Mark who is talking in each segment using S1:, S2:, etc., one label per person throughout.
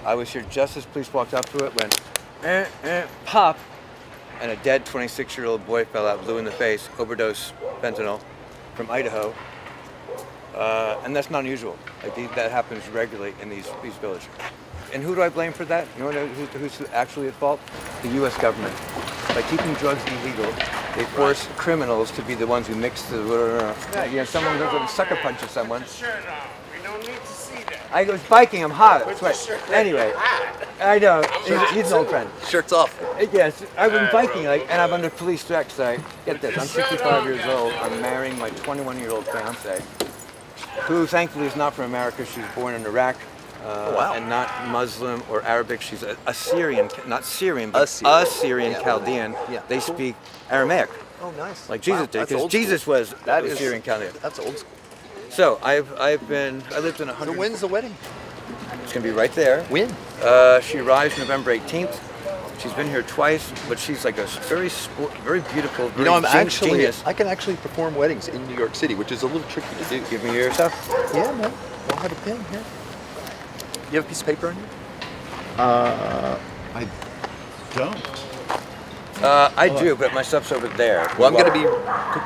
S1: I was here just as police walked up to it when, pop, and a dead 26-year-old boy fell out, blue in the face, overdose fentanyl from Idaho. And that's not unusual. Like that happens regularly in these villages. And who do I blame for that? You know who's actually at fault? The U.S. government. By keeping drugs illegal, they force criminals to be the ones who mix the. You know, someone goes and sucker punches someone.
S2: We don't need to see that.
S1: I was biking. I'm hot. Anyway, I know he's an old friend.
S3: Shirt's off.
S1: Yes, I've been biking, and I'm under police threat. So get this: I'm 65 years old. I'm marrying my 21-year-old fiance, who thankfully is not from America. She's born in Iraq.
S3: Wow.
S1: And not Muslim or Arabic. She's a Syrian, not Syrian, but Assyrian Chaldean.
S3: Yeah.
S1: They speak Aramaic.
S3: Oh, nice.
S1: Like Jesus did, because Jesus was Syrian Chaldean.
S3: That's old school.
S1: So I lived in 100.
S3: So when's the wedding?
S1: It's gonna be right there.
S3: When?
S1: She arrives November 18th. She's been here twice, but she's like a very beautiful, very genius.
S3: I can actually perform weddings in New York City, which is a little tricky to do.
S1: Give me your stuff.
S3: Yeah, man. I'll have a pen here. You have a piece of paper on you?
S4: I don't.
S1: I do, but my stuff's over there.
S3: Well, I'm going to be...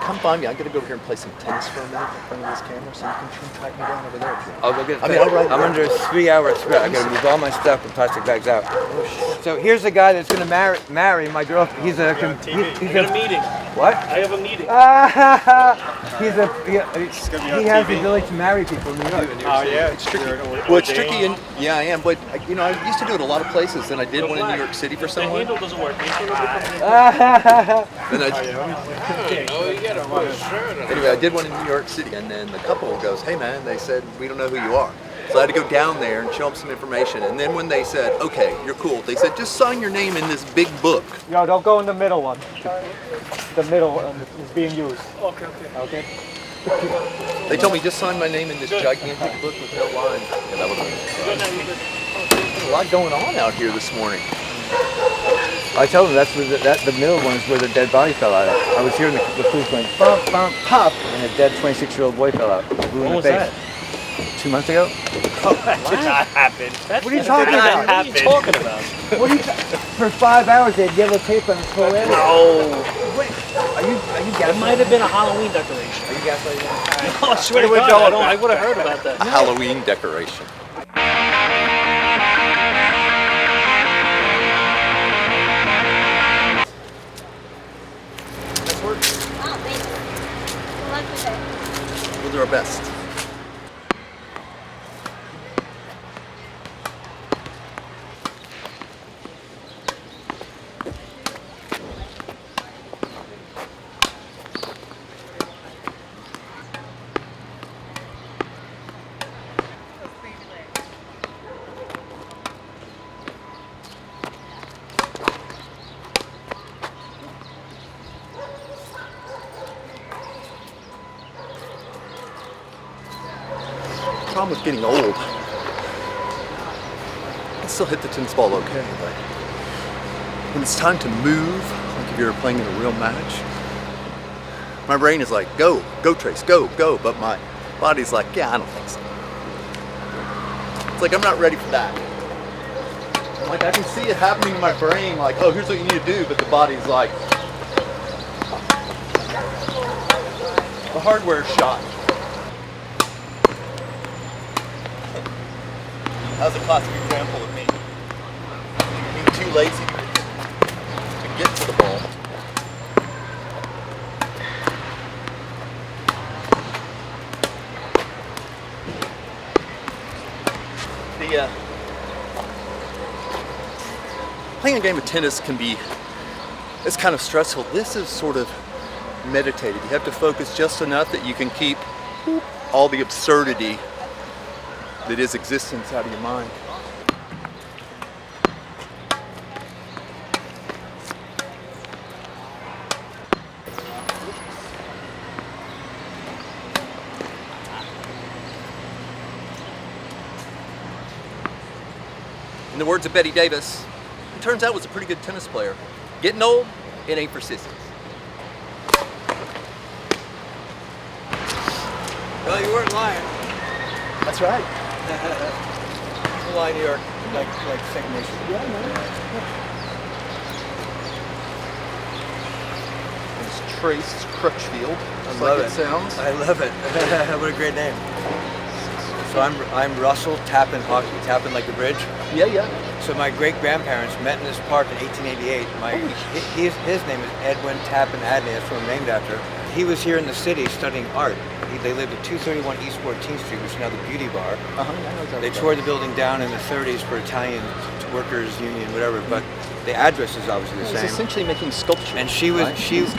S3: Come find me. I'm going to go over here and play some tennis for a minute in front of this camera, so you can track me down over there if you want.
S1: I'll go get
S3: I'll write
S1: I'm under a 3-hour threat. I got to move all my stuff and plastic bags out.
S3: Oh, shit.
S1: So here's the guy that's going to marry my girl. He's a...
S2: He's got a meeting.
S1: What?
S2: I have a meeting.
S1: He has the ability to marry people in New York.
S2: Oh, yeah.
S3: It's tricky. Well, it's tricky, and yeah, I am. But you know, I used to do it a lot of places, and I did one in New York City for
S2: The
S3: someone.
S2: handle doesn't work.
S3: And
S2: Anyway,
S3: anyway, I did one in New York City, and then the couple goes, "Hey, man," they said, "we don't know who you are." So I had to go down there and show them some information. And then when they said, "Okay, you're cool," they said, "Just sign your name in this big book."
S5: Yo, don't go in the middle one. The middle one is being used.
S2: okay.
S3: They told me just sign my name in this gigantic book with no lines. Yeah, that was a lot going on out here this morning.
S1: I told him that's where the middle one is where the dead body fell out of. I was hearing the police going bump, bump, pop, and a dead 26-year-old boy fell out. Blue in the face. 2 months ago?
S2: Oh, that did not happen.
S1: What are you talking about?
S2: What are you talking about?
S1: What are you for 5 hours they had yellow tape on the whole area.
S2: No.
S1: Wait, are you
S2: It
S1: gaslighting?
S2: might have been a Halloween decoration.
S1: Are you gaslighting?
S2: Oh, I swear to God, I would have heard about that.
S3: A Halloween decoration. Nice work.
S6: Oh, thanks. Good luck with it.
S3: We'll do our best. The problem with getting old, I can still hit the tennis ball okay, but when it's time to move, like if you're playing in a real match, my brain is like, go Trace, go, but my body's like, yeah, I don't think so. It's like I'm not ready for that. Like I can see it happening in my brain, like, oh, here's what you need to do, but the body's like, the hardware shot. That was a classic example of me being too lazy to get to the ball. Playing a game of tennis it's kind of stressful. This is sort of meditative. You have to focus just enough that you can keep all the absurdity that is existence out of your mind. In the words of Bette Davis, it turns out was a pretty good tennis player. Getting old, it ain't for sissies.
S1: Well, you weren't lying.
S3: That's right.
S1: the line, New York, like Second Nation.
S3: Yeah, man. It's Trace Crutchfield.
S1: I
S3: Just
S1: love
S3: like
S1: it.
S3: sounds.
S1: I love it. What a great name. So I'm Russell Tappan Hockey, Tappan like the bridge.
S3: Yeah, yeah.
S1: So my great grandparents met in this park in 1888. His name is Edwin Tappan Adney. That's what I'm named after. He was here in the city studying art. They lived at 231 East 14th Street, which is now the Beauty Bar. They tore the building down in the 30s for Italian workers union, whatever. But the address is obviously the
S3: He's
S1: same.
S3: essentially making sculpture.
S1: And she was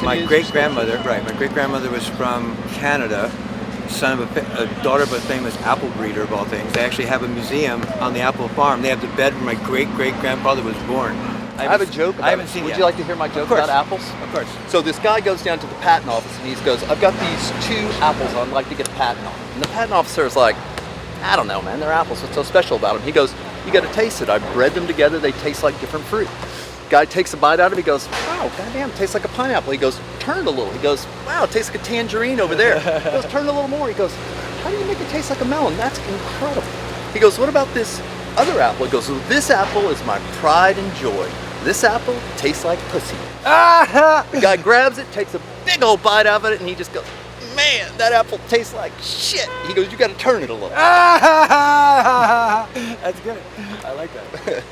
S1: my great grandmother. Right, my great grandmother was from Canada. Son of a daughter of a famous apple breeder of all things. They actually have a museum on the apple farm. They have the bed where my great-great-grandfather was born.
S3: I have a joke about
S1: I haven't
S3: it.
S1: seen it
S3: Would
S1: yet.
S3: you like to hear my joke
S1: Of course.
S3: about apples?
S1: Of course.
S3: So this guy goes down to the patent office and he goes, I've got these 2 apples I'd like to get a patent on. And the patent officer is like, I don't know, man, they're apples. What's so special about them? He goes, you got to taste it. I bred them together. They taste like different fruit. Guy takes a bite out of it. He goes, wow, goddamn, it tastes like a pineapple. He goes, turn it a little. He goes, wow, it tastes like a tangerine over there. He goes, turn it a little more. He goes, how do you make it taste like a melon? That's incredible. He goes, what about this other apple? He goes, well, this apple is my pride and joy. This apple tastes like pussy. The guy grabs it, takes a big old bite out of it, and he just goes, man, that apple tastes like shit. He goes, you got to turn it a little.
S1: That's good. I like that.